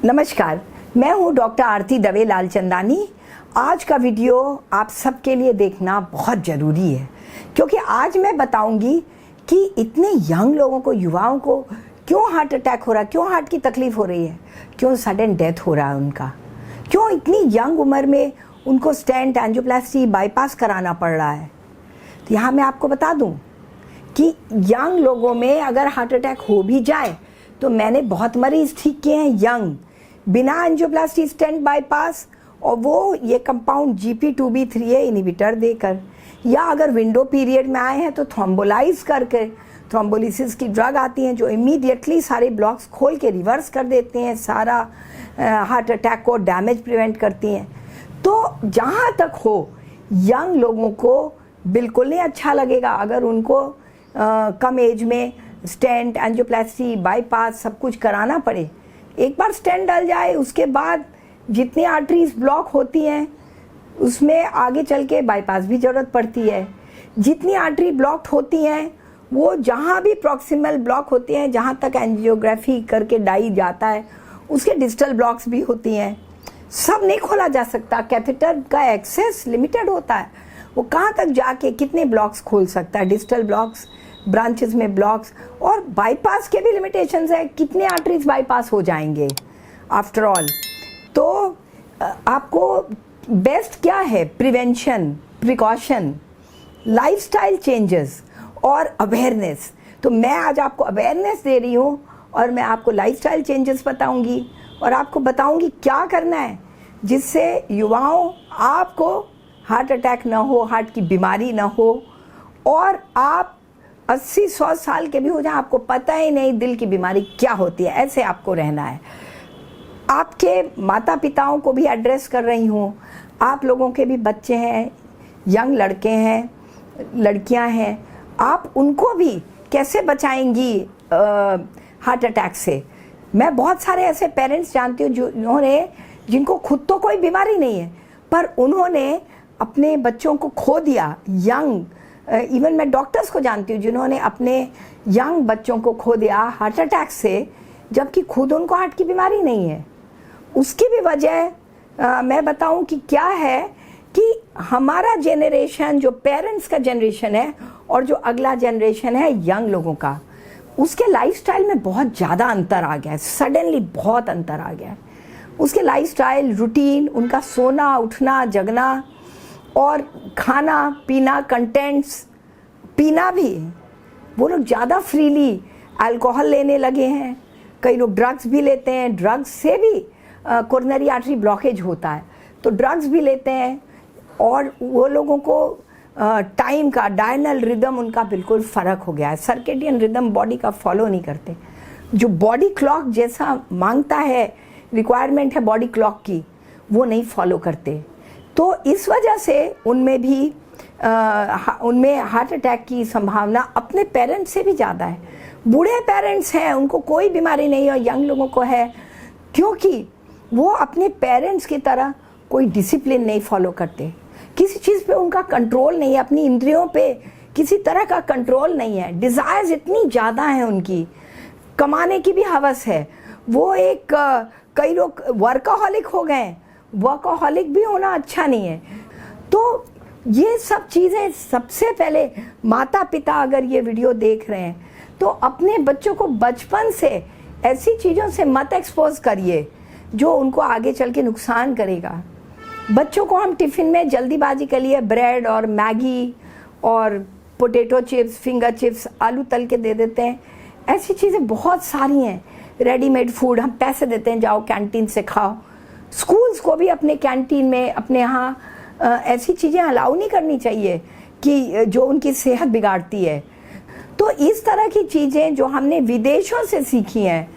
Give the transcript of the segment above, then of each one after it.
नमस्कार, मैं हूं डॉक्टर आरती दवे लालचंदानी। आज का वीडियो आप सबके लिए देखना बहुत ज़रूरी है क्योंकि आज मैं बताऊंगी कि इतने यंग लोगों को, युवाओं को क्यों हार्ट अटैक हो रहा है, क्यों हार्ट की तकलीफ हो रही है, क्यों सडन डेथ हो रहा है उनका, क्यों इतनी यंग उम्र में उनको स्टेंट, एंजियोप्लास्टी, बाईपास कराना पड़ रहा है। तो यहाँ मैं आपको बता दूँ कि यंग लोगों में अगर हार्ट अटैक हो भी जाए तो मैंने बहुत मरीज ठीक किए हैं यंग, बिना एंजियोप्लास्टी, स्टेंट, बाईपास, और वो ये कंपाउंड GP2B3A इनहिबिटर देकर, या अगर विंडो पीरियड में आए हैं तो थ्रोम्बोलाइज करके, थ्रोम्बोलिसिस की ड्रग आती हैं जो इमीडिएटली सारे ब्लॉक्स खोल के रिवर्स कर देते हैं, सारा हार्ट अटैक को डैमेज प्रिवेंट करती हैं। तो जहाँ तक हो यंग लोगों को बिल्कुल नहीं अच्छा लगेगा अगर उनको कम एज में स्टेंट, एंजियोप्लास्टी, बाईपास सब कुछ कराना पड़े। एक बार स्टेंट डल जाए उसके बाद जितनी आर्टरीज ब्लॉक होती हैं उसमें आगे चल के बाईपास भी ज़रूरत पड़ती है। जितनी आर्टरी ब्लॉक होती हैं वो जहाँ भी प्रॉक्सिमल ब्लॉक होती हैं, जहाँ तक एंजियोग्राफी करके डाई जाता है, उसके डिस्टल ब्लॉक्स भी होती हैं। सब नहीं खोला जा सकता, कैथेटर का एक्सेस लिमिटेड होता है, वो कहाँ तक जाके कितने ब्लॉक्स खोल सकता है, डिस्टल ब्लॉक्स, ब्रांचेस में ब्लॉक्स, और बाईपास के भी लिमिटेशंस है, कितने आर्टरीज बाईपास हो जाएंगे आफ्टर ऑल। तो आपको बेस्ट क्या है? प्रिवेंशन, प्रिकॉशन, लाइफस्टाइल चेंजेस और अवेयरनेस। तो मैं आज आपको अवेयरनेस दे रही हूँ और मैं आपको लाइफस्टाइल चेंजेस बताऊंगी और आपको बताऊंगी क्या करना है जिससे युवाओं आपको हार्ट अटैक ना हो, हार्ट की बीमारी ना हो, और आप 80-100 साल के भी हो जाए आपको पता ही नहीं दिल की बीमारी क्या होती है। ऐसे आपको रहना है। आपके माता पिताओं को भी एड्रेस कर रही हूँ, आप लोगों के भी बच्चे हैं, यंग लड़के हैं, लड़कियां हैं, आप उनको भी कैसे बचाएंगी हार्ट अटैक से। मैं बहुत सारे ऐसे पेरेंट्स जानती हूँ जिनको खुद तो कोई बीमारी नहीं है पर उन्होंने अपने बच्चों को खो दिया यंग। इवन मैं डॉक्टर्स को जानती हूँ जिन्होंने अपने यंग बच्चों को खो दिया हार्ट अटैक से, जबकि खुद उनको हार्ट की बीमारी नहीं है। उसकी भी वजह मैं बताऊँ कि क्या है कि हमारा जेनरेशन, जो पेरेंट्स का जेनरेशन है और जो अगला जेनरेशन है यंग लोगों का, उसके लाइफस्टाइल में बहुत ज़्यादा अंतर आ गया है। सडनली बहुत अंतर आ गया है उसके लाइफस्टाइल, रूटीन, उनका सोना, उठना, जगना और खाना पीना, कंटेंट्स पीना भी। वो लोग ज़्यादा फ्रीली अल्कोहल लेने लगे हैं, कई लोग ड्रग्स भी लेते हैं, ड्रग्स से भी कोरोनरी आर्टरी ब्लॉकेज होता है तो ड्रग्स भी लेते हैं, और वो लोगों को टाइम का, डायनल रिदम उनका बिल्कुल फ़र्क हो गया है। सर्केडियन रिदम बॉडी का फॉलो नहीं करते, जो बॉडी क्लॉक जैसा मांगता है, रिक्वायरमेंट है बॉडी क्लॉक की, वो नहीं फॉलो करते। तो इस वजह से उनमें भी उनमें हार्ट अटैक की संभावना अपने पेरेंट्स से भी ज़्यादा है। बूढ़े पेरेंट्स हैं उनको कोई बीमारी नहीं है, यंग लोगों को है, क्योंकि वो अपने पेरेंट्स की तरह कोई डिसिप्लिन नहीं फॉलो करते, किसी चीज़ पे उनका कंट्रोल नहीं है, अपनी इंद्रियों पे किसी तरह का कंट्रोल नहीं है। डिज़ायर्स इतनी ज़्यादा हैं उनकी, कमाने की भी हवस है। वो एक कई लोग वर्कaholic हो गए, वर्कaholic भी होना अच्छा नहीं है। तो ये सब चीज़ें, सबसे पहले माता पिता अगर ये वीडियो देख रहे हैं तो अपने बच्चों को बचपन से ऐसी चीज़ों से मत एक्सपोज करिए जो उनको आगे चल के नुकसान करेगा। बच्चों को हम टिफ़िन में जल्दीबाजी के लिए ब्रेड और मैगी और पोटैटो चिप्स, फिंगर चिप्स, आलू तल के दे देते हैं। ऐसी चीज़ें बहुत सारी हैं। रेडीमेड फूड हम पैसे देते हैं, जाओ कैंटीन से खाओ। स्कूल्स को भी अपने कैंटीन में, अपने यहाँ ऐसी चीज़ें अलाउ नहीं करनी चाहिए कि जो उनकी सेहत बिगाड़ती है। तो इस तरह की चीज़ें जो हमने विदेशों से सीखी हैं,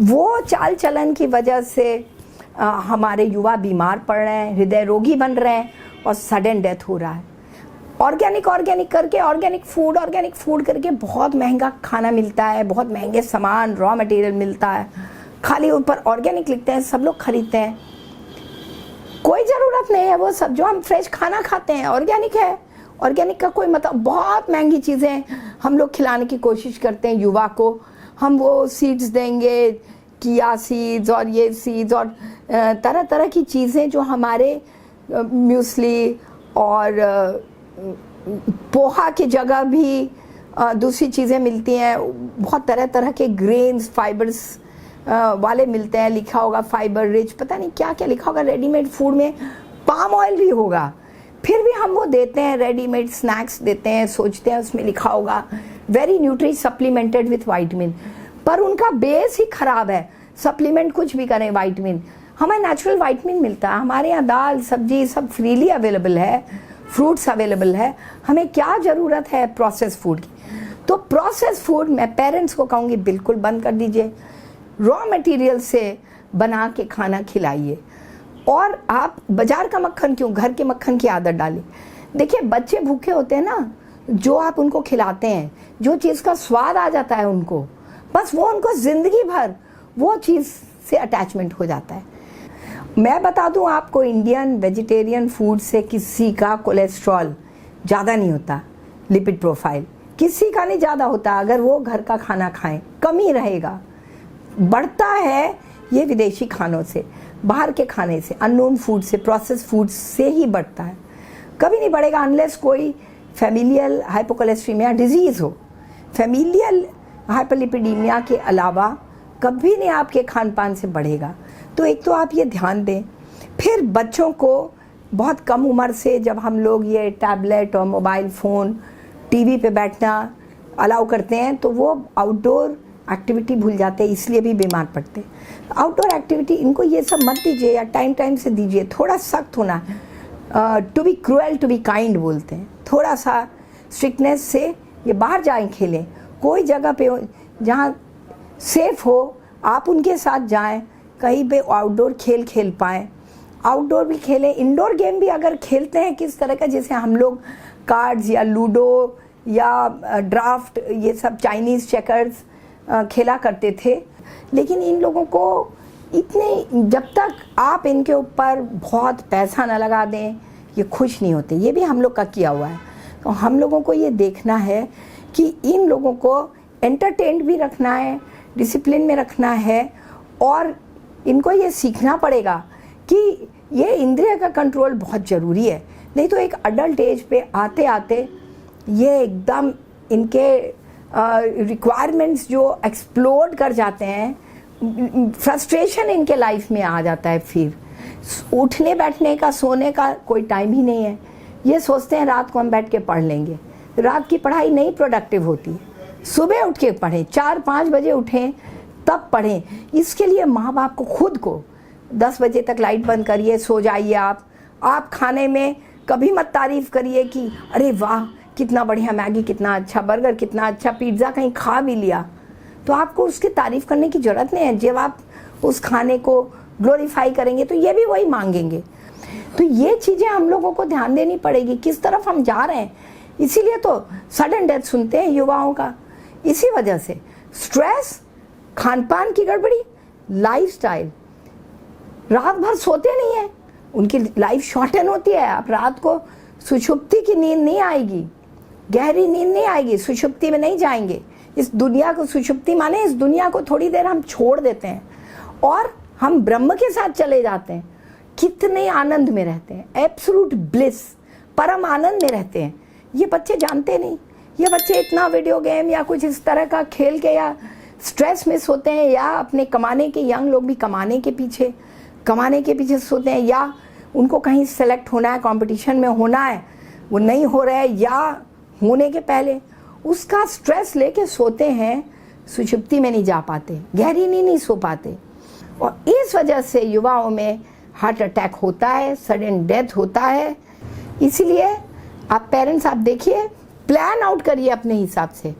वो चाल चलन की वजह से हमारे युवा बीमार पड़ रहे हैं, हृदय रोगी बन रहे हैं और सडन डेथ हो रहा है। ऑर्गेनिक करके, ऑर्गेनिक फूड करके बहुत महंगा खाना मिलता है, बहुत महंगे सामान, रॉ मटेरियल मिलता है, खाली ऊपर ऑर्गेनिक लिखते हैं, सब लोग खरीदते हैं। कोई ज़रूरत नहीं है, वो सब जो हम फ्रेश खाना खाते हैं ऑर्गेनिक है। ऑर्गेनिक का कोई मतलब, बहुत महंगी चीज़ें हम लोग खिलाने की कोशिश करते हैं युवा को। हम वो सीड्स देंगे, किया सीड्स और ये सीड्स और तरह तरह की चीज़ें जो हमारे म्यूसली और पोहा की जगह भी दूसरी चीज़ें मिलती हैं। बहुत तरह तरह के ग्रेन्स फाइबर्स वाले मिलते हैं, लिखा होगा फाइबर रिच, पता नहीं क्या क्या लिखा होगा। रेडीमेड फूड में पाम ऑयल भी होगा, फिर भी हम वो देते हैं। रेडीमेड स्नैक्स देते हैं, सोचते हैं उसमें लिखा होगा very nutri supplemented with vitamin, पर उनका बेस ही खराब है। सप्लीमेंट कुछ भी करें, वाइटमिन हमें नेचुरल वाइटमिन मिलता है। हमारे यहाँ दाल सब्जी सब फ्रीली अवेलेबल है, फ्रूट्स अवेलेबल है। हमें क्या ज़रूरत है प्रोसेस फूड की? तो प्रोसेस फूड मैं पेरेंट्स को कहूँगी बिल्कुल बंद कर दीजिए। रॉ मटेरियल से बना के खाना खिलाइए। और आप बाजार का मक्खन क्यों, घर के मक्खन की आदत डालिए। देखिए बच्चे भूखे होते हैं ना, जो आप उनको खिलाते हैं, जो चीज़ का स्वाद आ जाता है उनको, बस वो उनको ज़िंदगी भर वो चीज़ से अटैचमेंट हो जाता है। मैं बता दूं आपको, इंडियन वेजिटेरियन फूड से किसी का कोलेस्ट्रॉल ज़्यादा नहीं होता, लिपिड प्रोफाइल किसी का नहीं ज़्यादा होता। अगर वो घर का खाना खाएं कम ही रहेगा। बढ़ता है ये विदेशी खानों से, बाहर के खाने से, अननोन फूड से, प्रोसेस फूड से ही बढ़ता है। कभी नहीं बढ़ेगा अनलेस कोई फैमिलियल हाइपोकोलेस्ट्रीमिया डिजीज़ हो। फैमिलियल हाइपरलिपिडीमिया के अलावा कभी नहीं आपके खान पान से बढ़ेगा। तो एक तो आप ये ध्यान दें। फिर बच्चों को बहुत कम उम्र से जब हम लोग ये टैबलेट और मोबाइल फ़ोन टीवी पे बैठना अलाउ करते हैं तो वो आउटडोर एक्टिविटी भूल जाते हैं, इसलिए भी बीमार पड़ते हैं। आउटडोर एक्टिविटी इनको ये सब मत दीजिए या टाइम टाइम से दीजिए। थोड़ा सख्त होना, to be cruel to be kind बोलते हैं। थोड़ा सा स्ट्रिक्टनेस से ये बाहर जाएं, खेलें, कोई जगह पे जहाँ सेफ हो आप उनके साथ जाएं, कहीं पे आउटडोर खेल खेल पाएँ। आउटडोर भी खेलें, इंडोर गेम भी अगर खेलते हैं किस तरह का, जैसे हम लोग कार्ड्स या लूडो या ड्राफ्ट, ये सब चाइनीज़ चेकर्स खेला करते थे। लेकिन इन लोगों को इतने, जब तक आप इनके ऊपर बहुत पैसा ना लगा दें ये खुश नहीं होते। ये भी हम लोग का किया हुआ है। तो हम लोगों को ये देखना है कि इन लोगों को एंटरटेन्ड भी रखना है, डिसिप्लिन में रखना है, और इनको ये सीखना पड़ेगा कि ये इंद्रिय का कंट्रोल बहुत ज़रूरी है। नहीं तो एक अडल्ट एज पे आते आते ये एकदम इनके रिक्वायरमेंट्स जो एक्सप्लोड कर जाते हैं, फ्रस्ट्रेशन इनके लाइफ में आ जाता है। फिर उठने बैठने का, सोने का कोई टाइम ही नहीं है। ये सोचते हैं रात को हम बैठ के पढ़ लेंगे। रात की पढ़ाई नहीं प्रोडक्टिव होती। सुबह उठ के पढ़ें, 4-5 बजे उठें तब पढ़ें। इसके लिए माँ बाप को खुद को 10 बजे तक लाइट बंद करिए, सो जाइए। आप खाने में कभी मत तारीफ़ करिए कि अरे वाह कितना बढ़िया मैगी, कितना अच्छा बर्गर, कितना अच्छा पिज़्ज़ा कहीं खा भी लिया, तो आपको उसकी तारीफ़ करने की ज़रूरत नहीं है। जब आप उस खाने को ग्लोरीफाई करेंगे तो ये भी वही मांगेंगे। तो ये चीज़ें हम लोगों को ध्यान देनी पड़ेगी, किस तरफ हम जा रहे हैं। इसीलिए तो सडन डेथ सुनते हैं युवाओं का, इसी वजह से स्ट्रेस, खान पान की गड़बड़ी, लाइफस्टाइल। रात भर सोते नहीं है, उनकी लाइफ शॉर्टन होती है। आप रात को सुषुप्ति की नींद नहीं आएगी, गहरी नींद नहीं आएगी, सुषुप्ति में नहीं जाएंगे। इस दुनिया को, सुषुप्ति माने इस दुनिया को थोड़ी देर हम छोड़ देते हैं और हम ब्रह्म के साथ चले जाते हैं। कितने आनंद में रहते हैं, एब्सोल्यूट ब्लिस, परम आनंद में रहते हैं। ये बच्चे जानते नहीं। ये बच्चे इतना वीडियो गेम या कुछ इस तरह का खेल के या स्ट्रेस में सोते हैं, या अपने कमाने के, यंग लोग भी कमाने के पीछे सोते हैं, या उनको कहीं सेलेक्ट होना है, कंपटीशन में होना है, वो नहीं हो रहा है, या होने के पहले उसका स्ट्रेस लेके सोते हैं, सुषुप्ति में नहीं जा पाते, गहरी नींद नहीं सो पाते। और इस वजह से युवाओं में हार्ट अटैक होता है, सडन डेथ होता है। इसीलिए आप पेरेंट्स, आप देखिए, प्लान आउट करिए अपने हिसाब से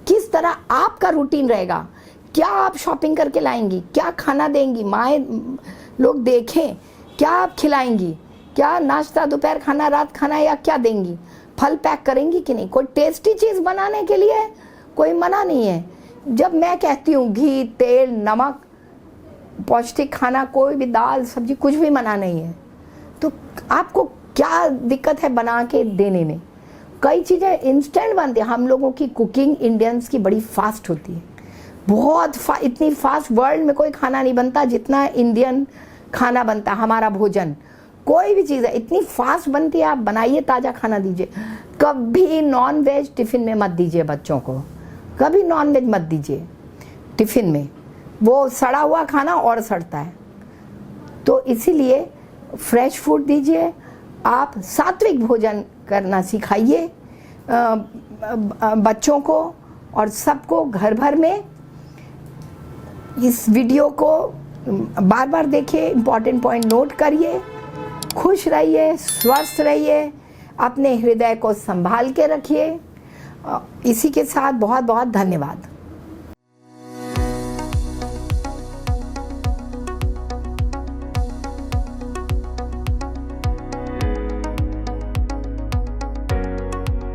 किस तरह आपका रूटीन रहेगा। क्या आप शॉपिंग करके लाएंगी, क्या खाना देंगी, माएँ लोग देखें क्या आप खिलाएंगी, क्या नाश्ता, दोपहर खाना, रात खाना, या क्या देंगी, फल पैक करेंगी कि नहीं। कोई टेस्टी चीज़ बनाने के लिए कोई मना नहीं है। जब मैं कहती हूँ घी, तेल, नमक, पौष्टिक खाना, कोई भी दाल सब्जी, कुछ भी मना नहीं है। तो आपको क्या दिक्कत है बना के देने में। कई चीज़ें इंस्टेंट बनती है। हम लोगों की कुकिंग इंडियंस की बड़ी फास्ट होती है, इतनी फास्ट वर्ल्ड में कोई खाना नहीं बनता जितना इंडियन खाना बनता। हमारा भोजन, कोई भी चीज़ है इतनी फास्ट बनती है। आप बनाइए, ताज़ा खाना दीजिए। कभी नॉन वेज टिफ़िन में मत दीजिए बच्चों को, कभी नॉन वेज मत दीजिए टिफ़िन में, वो सड़ा हुआ खाना और सड़ता है। तो इसीलिए फ्रेश फूड दीजिए। आप सात्विक भोजन करना सिखाइए बच्चों को और सबको घर भर में। इस वीडियो को बार बार देखिए, इम्पॉर्टेंट पॉइंट नोट करिए। खुश रहिए, स्वस्थ रहिए, अपने हृदय को संभाल के रखिए। इसी के साथ बहुत बहुत धन्यवाद।